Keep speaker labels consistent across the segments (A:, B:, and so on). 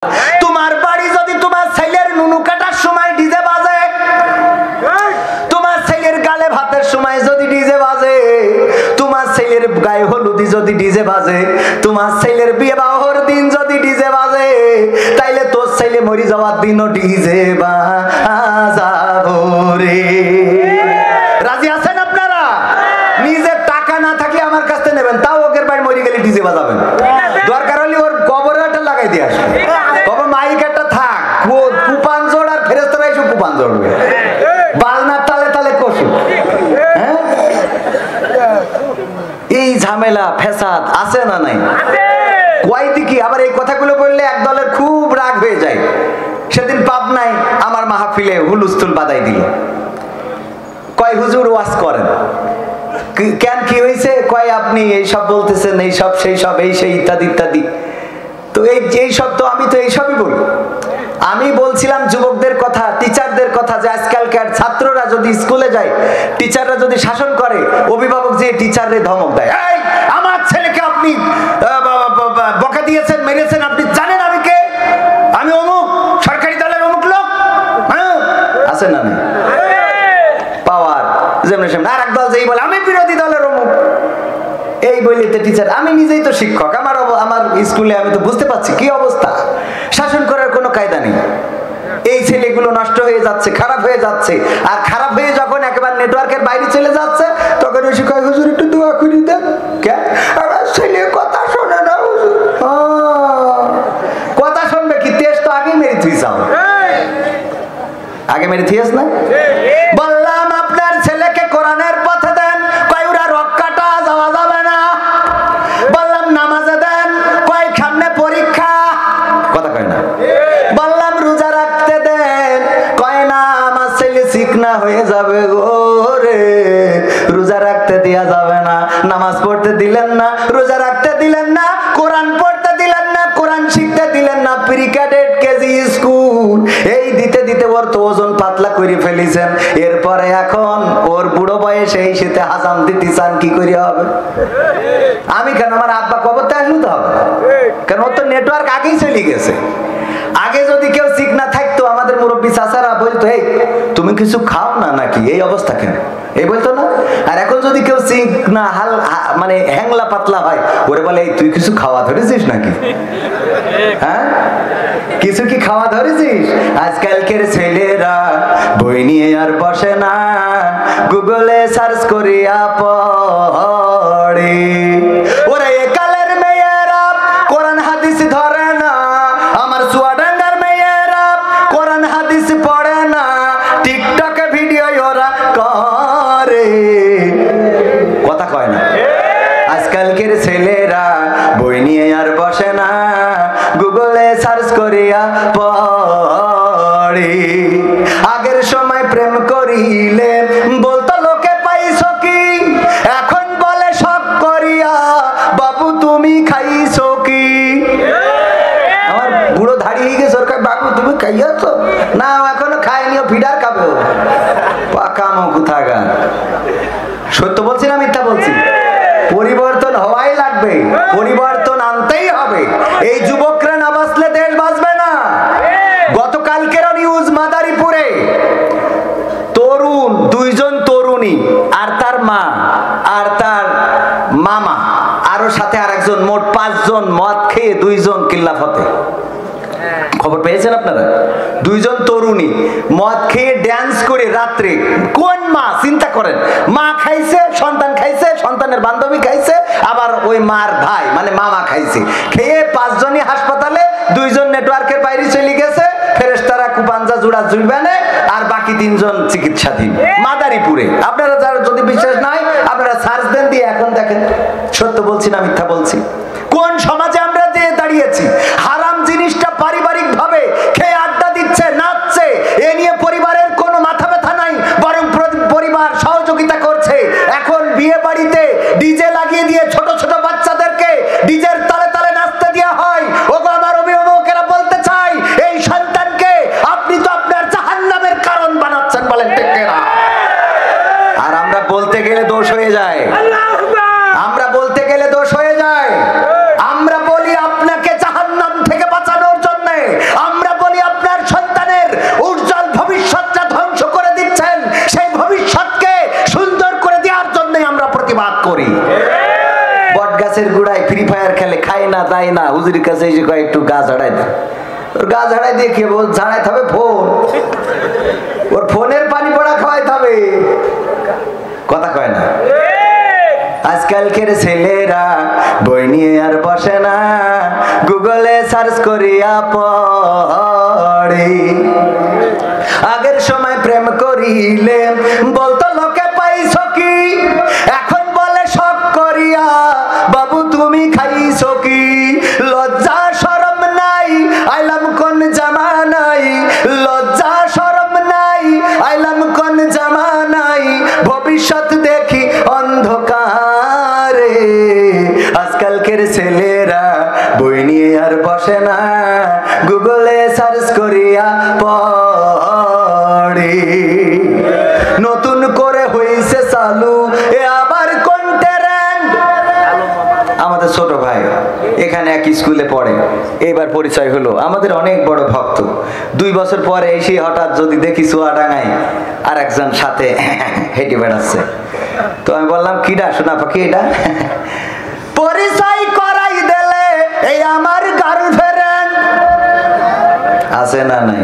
A: তোমার বাড়ি যদি তোমার ছেলের নুনু কাটার সময় ডিজে বাজে, তোমার ছেলের গালে ভাতের সময় যদি ডিজে বাজে, তোমার ছেলের গায়ে হলুদি যদি ডিজে বাজে, তোমার ছেলের বিবাহর দিন যদি ডিজে বাজে, তাইলে তোর ছেলে মরি যাওয়ার দিনও ডিজে বাজাবো রে। রাজি আছেন আপনারা? নিজের টাকা না থাকলে আমার কাছ থেকে নেবেন, তাও ওকের বাড়ি মরি গেলে ডিজে বাজাবেন। দরকার হলে ওর কবরে একটা লাগাই দিয়ে আসবে, কবে মাইক একটা থাক, কুপান জোড় আর ফেরেস্তারা এসে কুপান জোড়বে, বালনার তালে তালে কষু। হ্যাঁ, এই ঝামেলা ফেসাদ আছে না নাই? কয় দিকে আবার এই কথাগুলো বললে এক দলের খুব রাগ হয়ে যায়। সেদিন পাবনায় আমার মাহফিলে হুলুস্থুল বাদাই দিল, কয় হুজুর ওয়াজ করেন কেন, কি হয়েছে? কয় আপনি এইসব বলতেছেন, এইসব সেই সব এই সেই ইত্যাদি ইত্যাদি। তো এই সব তো আমি তো এইসবই বলি। আমি বলছিলাম যুবকদের কথা, টিচারদের কথা, যে আজকালকার ছাত্ররা যদি স্কুলে যায়, টিচাররা যদি শাসন করে, অভিভাবক যে টিচাররে ধমক দেয়, এই আমার ছেলেকে আপনি বকা দিয়েছেন, মেরেছেন, আপনি জানেন আমি কে? আমি অমুক সরকারি দলের অমুক লোক। হ্যাঁ, আছে না না পাওয়ার যেমন আর এক দল যেই বলে আমি বিরোধী দলের অমুক, এই বলিতে টিচার। আমি নিজেই তো শিক্ষক, আমার স্কুলে আমি তো বুঝতে পারছি কি অবস্থা। শাসন করার কোনো কায়দা নেই। এই ছেলেগুলো নষ্ট হয়ে যাচ্ছে, খারাপ হয়ে যাচ্ছে, আর খারাপ হয়ে যখন একেবারে নেটওয়ার্কের বাইরে চলে যাচ্ছে, তখন এসে কয় হুজুর একটু দোয়া করে দেন। কেন? আমার ছেলে কথা শোনে না হুজুর। কথা শুনবে কি? তেজ তো আগেই মেরে থুইছাও, আগে মেরে থুইস না। বললাম আপনার ছেলেকে কোরআনের পথে দেন, কয় ওরা রক্কাটা যাওয়া যাবে না। বললাম নামাজে দেন, কয় সামনে পরীক্ষা, কথা কয় না। বললাম রোজা রাখতে দেন, কয় না আমার ছেলে চিকনা হয়ে যাবে গো রে, রোজা রাখতে দেয়া যাবে না। নামাজ পড়তে দিলেন না, রোজা রাখতে দিলেন না, কোরআন পড়তে দিলেন না, কোরআন শিখতে দিলেন না, প্রি ক্যাডেট কেজি স্কুল এই দিতে দিতে ওর তো ওজন পাতলা করে ফেলেছেন। এরপরে এখন ওর বুড়ো বয়সে এই শীতে হাসাম দিতে চান, কি করে হবে? আমি কেন, আমার আব্বা কবরতে আসলে তো হবে, কারণ ওর তো নেটওয়ার্ক আগেই চলে গেছে। আগে যদি কেউ চিকনা থাকতো, আমাদের মুরব্বী চাচারা বলতো এই তুমি কিছু খাও না নাকি, এই অবস্থা কেন, এই বলতো না। আর এখন যদি কেউ চিকনা মানে হ্যাংলা পাতলা হয়, ওরে বলে এই তুই কিছু খাওয়া ধরেছিস নাকি? হ্যাঁ, কিছু কি খাওয়া ধরেছিস? আজকালকের ছেলেরা বই নিয়ে আর বসে না, গুগলে সার্চ করিয়া পড়ে। ওরা একালের মেয়েরা কোরআন হাদিস ধরে না, আমার চুয়াডাঙ্গার মেয়েরা কোরআন হাদিস পড়ে না, টিকটকে ভিডিও ওরা করে, কথা কয় না। আজকালকের ছেলেরা বই নিয়ে আর বসে না, গুগলে সার্চ করিয়া পড়ে। আগের সময় প্রেম করিলে বলতো লোকে পাইছো কি, এখন বলে শখ করিয়া বাবু তুমি খাইছো কি। আমার বুড়ো ধাড়ি হয়ে গেছে, বাবু তুমি খাইয়াছো না? এখনো খাইনি, ফিডার খাবে, পাকা মুখ থাকা। সত্য বলছি না মিথ্যা বলছি? পরিবর্তন হওয়াই লাগবে, পরিবর্তন আনতেই হবে। এই যুবকরা না বাঁচলে দেশ বাঁচবে না। গতকালকের নিউজ, মাদারীপুরে তরুণ, দুইজন তরুণী আর তার মা আর তার মামা, আরো সাথে আরেকজন, মোট 5 জন মদ খেয়ে 2 জন কিল্লাফতে। খবর পেয়েছেন আপনারা? 2 জন তরুণী মদ খেয়ে ড্যান্স করে রাত্রে। কোন মা? চিন্তা করেন, মা খাইছে, সন্তান খাইছে, সন্তানের বান্ধবী খাইছে, আবার ওই মার ভাই মানে মামা খাইছে। খেয়ে 5 জনই হাসপাতালে, 2 জন নেটওয়ার্কের বাইরে চলে গেছে, ফেরেশতারা কুপাঞ্জা জোড়া জুড়বেনে, আর বাকি 3 জন চিকিৎসাধীন মাদারীপুরে। আপনারা যারা যদি বিশ্বাস নাই, আপনারা সার্চ দেন দিয়ে এখন দেখেন। সত্য বলছি না মিথ্যা বলছি? কোন সমাজে আমরা যে দাঁড়িয়েছি? হারাম জিনিসটা পারিবারিক ভাবে খেয়ে আড্ডা দিচ্ছে, নাচছে, এ নিয়ে পরিবারের কোনো মাথা ব্যথা নাই, বরং পরিবার সহযোগিতা করছে। এখন বিয়ে বাড়িতে ডিজে লাগিয়ে দিয়ে ছোট ছোট বাচ্চাদেরকে ডিজের তালে তালে নাচতে দেওয়া হয়। ওগো আমার অভিভাবকেরা বলতে চাই, এই সন্তানকে আপনি তো আপনার জাহান্নামের কারণ বানাচ্ছেন, বলেন ঠিক কিনা? আর আমরা বলতে গেলে দোষ হয়ে যায়, আমরা বলতে গেলে দোষ হয়ে যায়। হুজুরের কাছে এসে কয় একটু গা ঝাড়াই দেন। ওর গা ঝাড়াই দিয়ে কে বল ঝাড়াইতে হবে ফোন, ওর ফোনের পানি পড়া খাওয়াইতে হবে, কথা কয় না। আজকালকের ছেলেরা বই নিয়ে আর বসে না, গুগলে সার্চ করিয়া পড়ে। আগের সময় প্রেম করিলে বলতো লোকে পাইছো কি, এখন বলে শখ করিয়া বাবু তুমি খাইছো কি। লজ্জা শরম নাই আইলাম কোন জামানাই, লজ্জা শরম নাই আইলাম কোন জামানাই, ভবিষ্যৎ দেখি অন্ধকারে। আজকালকের ছেলেরা বই নিয়ে আর বসে না, গুগলে সার্চ করিয়া পড়ে। নতুন করে হইছে চালু এ আবার কোন ট্রেন্ড। আমাদের ছোট ভাই এখানে এক স্কুলে পড়ে, এবার পরিচয় হলো, আমাদের অনেক বড় ভক্ত। 2 বছর পরে এসে হঠাৎ যদি দেখি চুয়াডাঙ্গায় আর একজন সাথে হেঁটে বেড়াচ্ছে, তো আমি বললাম কিডা শোনা পাখি এটা? পরিচয় করাই দিলে এই আমার গার্লফ্রেন্ড। আছে না নাই?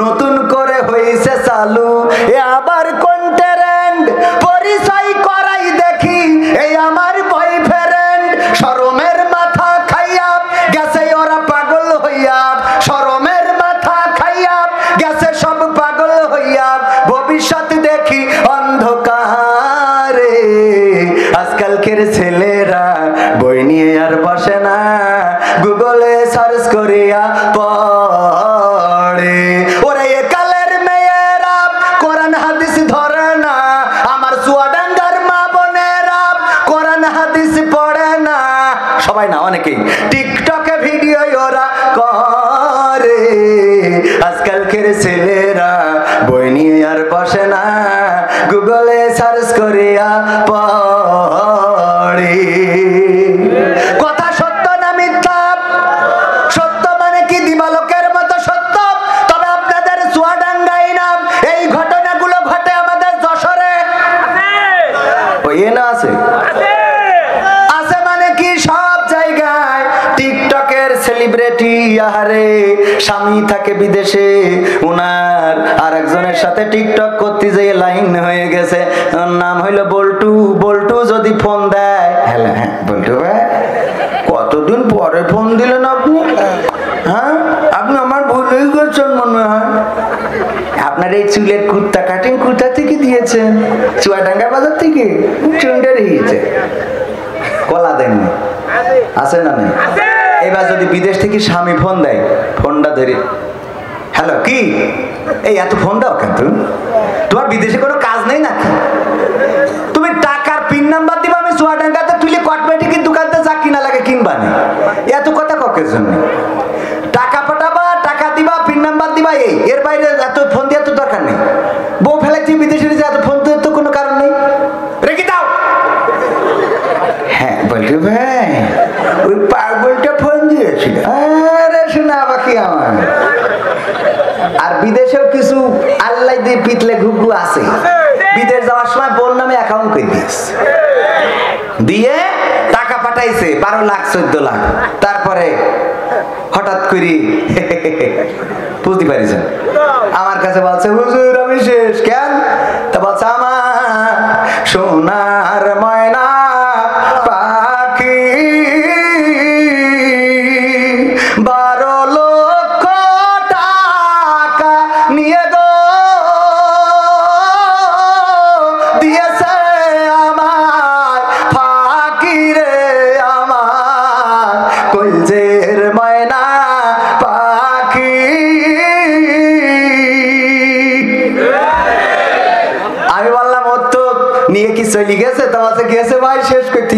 A: নতুন করে হইছে চালু এ আবার কোন ট্রেন্ড, পরিচয় করাই দেখি এই আমার বয়ফ্রেন্ড। শরমের মাথা খাইয়া গেছে ওরা পাগল হইয়া, শরমের মাথা খাইয়া গেছে সব পাগল হইয়া, ভবিষ্যৎ দেখি অন্ধকারে। আজকালকের ছেলেরা বই নিয়ে আর বসে না, গুগলে সার্চ করিয়া পড়ে। ওরে একালের মেয়েরা কোরআন হাদিস ধরে না, আমার চুয়াডাঙ্গার মা বোনেরা কোরআন হাদিস পড়ে না। সবাই না, অনেকেই টিকটকে ভিডিও ওরা করে। আজকালকের ছেলেরা বই নিয়ে আর বসে না, গুগলে সার্চ করিয়া পড়ে। কথা সত্য না মিথ্যা? সত্য মানে কি দিবালোকের মতো সত্য। তবে আপনাদের চুয়াডাঙ্গায় না এই ঘটনাগুলো ঘটে আমাদের যশোরে। ওই না আছে, আছে মানে কি সব জায়গায়। টিকটকের সেলিব্রিটি আহারে স্বামী থাকে বিদেশে, উনার আর একজনের সাথে টিকটক করতে যেয়ে লাইন হয়ে গেছে, নাম হইলো বল্টু। বল্টু যদি ফোন দেয়, হ্যালো হ্যাঁ বল্টু ভাই কতদিন পরে ফোন দিলেন আপনি? হ্যাঁ আপনি আমার ভুলেই গেছেন মনে হয়। আপনার এই চুলের কুর্তা কাটিং কোথা থেকে দিয়েছেন? চুয়াডাঙ্গা বাজার থেকে চুন্ডে রয়েছে, কলা দেননি। আছে না নেই? এবার যদি বিদেশ থেকে স্বামী ফোন দেয়, ফোনটা ধরে হ্যালো কি এই এত ফোন দাও কেন? তোমার বিদেশে কোনো কাজ নেই নাকি? তুমি টাকার পিন নাম্বার দিবা, আমি চুয়াডাঙ্গাতে তুলে কসমেটিকের দোকানতে যা কিনা লাগে কিনবা না। এত কথা ককের জন্য? টাকা পাঠাবা, টাকা দিবা, পিন নাম্বার দিবা, এই এর বাইরে এত ফোন দেওয়ার তো দরকার নেই। বউ ফেলেছি বিদেশে এত ফোন দেওয়ার তো কোনো কারণ নেই, রেখে দাও। হ্যাঁ বলছি ভাই ওই পাগলটা ফোন দিয়েছিল। আরে শোনা বাকি আমার। আর বিদেশেও কিছু আল্লাহ দিয়ে পিতলে ঘুঘু আছে, বিদেশ যাওয়ার সময় বোন নামে অ্যাকাউন্ট করে দিয়েছে, দিয়ে টাকা পাঠাইছে 12 লাখ 14 লাখ। তারপরে হঠাৎ করে বুঝতে পারিছেন আমার কাছে বলছে হুজুর আমি শেষ। কেন? তা বলছে আমার সোনার ময়না পাখি 12 লক্ষ টাকা নিয়ে গো দিয়েছে আমার ফাঁকি রে, আমার কলজের ময়না পাখি। আমি বললাম ও তো নিয়ে কি চলে গেছে? তো বলছে গেছে ভাই শেষ করতে।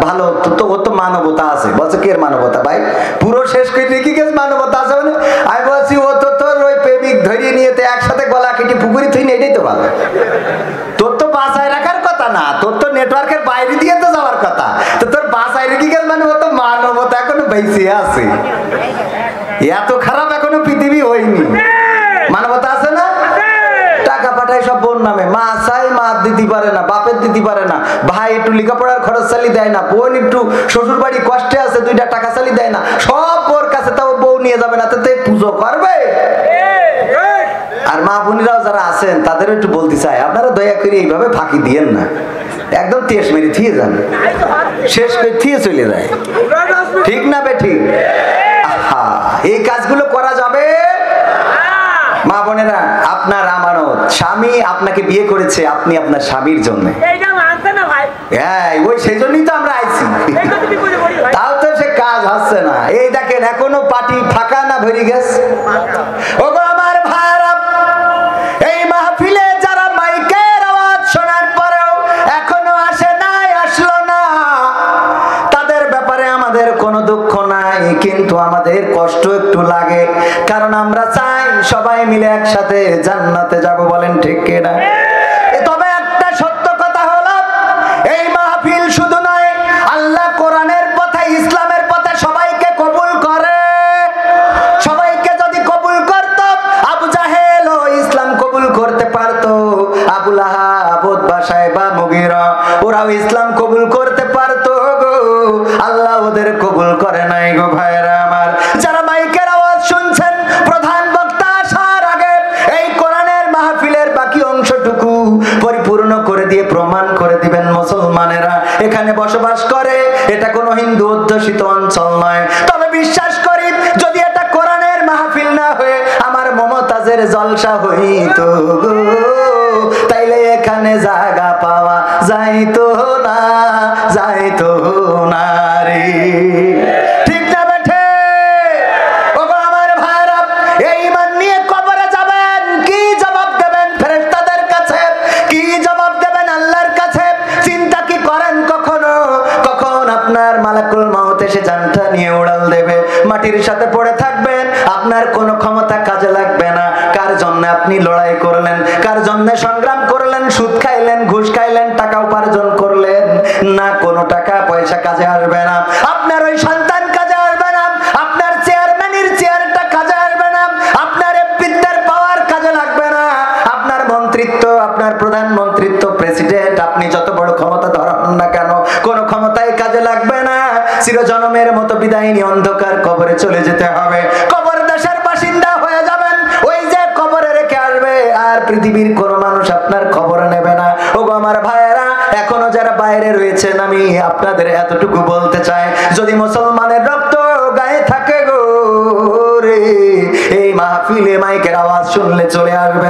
A: ভালো তো, ও তো মানবতা আছে। বলছে কি এর মানবতা ভাই? পুরো শেষ করে কি গেছে মানবতা আছে মানে? আমি বলছি ও তো তোর ওই প্রেমিক ধরিয়ে নিয়ে একসাথে গলা কেটে পুকুরি থুই, এটাই তো ভালো। তোর তো বাঁচায় রাখার কথা না, তোর তো নেটওয়ার্কের বাইরে দিয়ে তো যাওয়ার কথা। তো তোর বাঁচায় রেখে গেছে মানে ও তো মানবতা এখনো বেঁচে আছে। এত খারাপ এখনো পৃথিবী হয়নি, মানবতা আছে না? টাকা পাঠায় সব বোন নামে, মা চাই মা দিতে পারে না, বাপের দিতে পারে না, ভাই একটু লেখাপড়ার খরচ চালি দেয় না, বোন একটু শ্বশুর বাড়ি কষ্টে আছে 2টা টাকা চালি দেয় না, সব বোর কাছে, তাও বউ নিয়ে যাবে না, তাতে পুজো করবে। আর মা বোনেরাও যারা আছেন তাদের একটু বলতে চাই, আপনারা দয়া করে এইভাবে ফাঁকি দিয়েন না, একদম তেজ মেরে থিয়ে যান, শেষ করে থিয়ে চলে যায়, ঠিক না বে ঠিক? এই কাজগুলো করা যাবে? মা বোনেরা, আপনার আমানত, স্বামী আপনাকে বিয়ে করেছে, আপনি আপনার স্বামীর জন্য, হ্যাঁ ওই সেই জন্যই তো আমরা আইছি, তাও তো সে কাজ হচ্ছে না। এই দেখেন এখনো পার্টি ফাঁকা না ভরে গেছে। ও আমার ভাইরা, এই মাহফিলে যারা মাইকের আওয়াজ শোনার পরেও এখনো আসে নাই, আসলো না, তাদের ব্যাপারে আমাদের কোনো দুঃখ নাই, কিন্তু আমাদের কষ্ট একটু লাগে, কারণ আমরা চাই সবাই মিলে একসাথে জান্নাতে যাব, বলেন ঠিক কিনা? তবে একটা সত্য কথা হলো, এই মাহফিল শুধু নয়, আল্লাহ কোরআনের পথে, ইসলামের পথে সবাইকে কবুল করে। সবাইকে যদি কবুল করত, আবু জাহেল ইসলাম কবুল করতে পারতো, আবু লাহাব, উতবা, সাইবা, মুগীরা ওরাও ইসলাম কবুল করতে পারতো গো, আল্লাহ ওদের কবুল করে নাই গো ভাইরা আমার। যারা মাইকের আওয়াজ শুনছেন, প্রধান বক্তা আসার আগে এই কোরআনের মাহফিলের বাকি অংশটুকু পরিপূর্ণ করে দিয়ে প্রমাণ করে দিবেন মুসলমানেরা এখানে বসবাস করে, এটা কোনো হিন্দু অধ্যুষিত অঞ্চল নয়। তবে বিশ্বাস করি, যদি এটা কোরআনের মাহফিল না হয়ে আমার মমতাজের জলসা হইতো গো, তাইলে এখানে জায়গা পাওয়া যাইতো না, যাইতো না রে, ঠিক না বেঠে? ও আমার ভাইরা, এই ঈমান নিয়ে কবরে যাবেন, কি জবাব দেবেন ফেরেশতাদের কাছে, কি জবাব দেবেন আল্লাহর কাছে? চিন্তা কি করেন কখনো? কখন আপনার মালাকুল মাউত এসে জানটা নিয়ে উড়াল দেবে, মাটির সাথে পড়ে থাকবেন, আপনার কোনো ক্ষমতা কাজে লাগবে না। কার জন্য আপনি লড়াই করলেন, কার জন্য সংগ্রাম করলেন, সুদ খাইলেন, ঘুষ খাইলেন, টাকা উপার্জন করলেন না, কোনো টাকা পয়সা কাজে আসবে না, আপনার ওই সন্তান কাজে আসবে না, আপনার চেয়ারম্যানের চেয়ারটা কাজে আসবে না, আপনার এমপিদের পাওয়ার কাজে লাগবে না, আপনার মন্ত্রিত্ব, আপনার প্রধানমন্ত্রিত্ব, প্রেসিডেন্ট, আপনি যত বড় ক্ষমতা ধরুন না কেন, কোনো ক্ষমতাই কাজে লাগবে না। চিরজনমের মতো বিদায় নিয়ে অন্ধকার কবরে চলে যেতে হবে, কবর দেশের বাসিন্দা হয়ে যাবেন, ওই যে কবরে রেখে আসবে, আর পৃথিবীর কোন মানুষ আপনার খবর নেবে না। ওগো আমার ভাইয়েরা, এখনো যারা বাইরে রয়েছেন, আমি আপনাদের এতটুকু বলতে চাই, যদি মুসলমানের রক্ত গায়ে থাকে গো রে, এই মাহফিলে মাইকের আওয়াজ শুনলে চলে আসবে।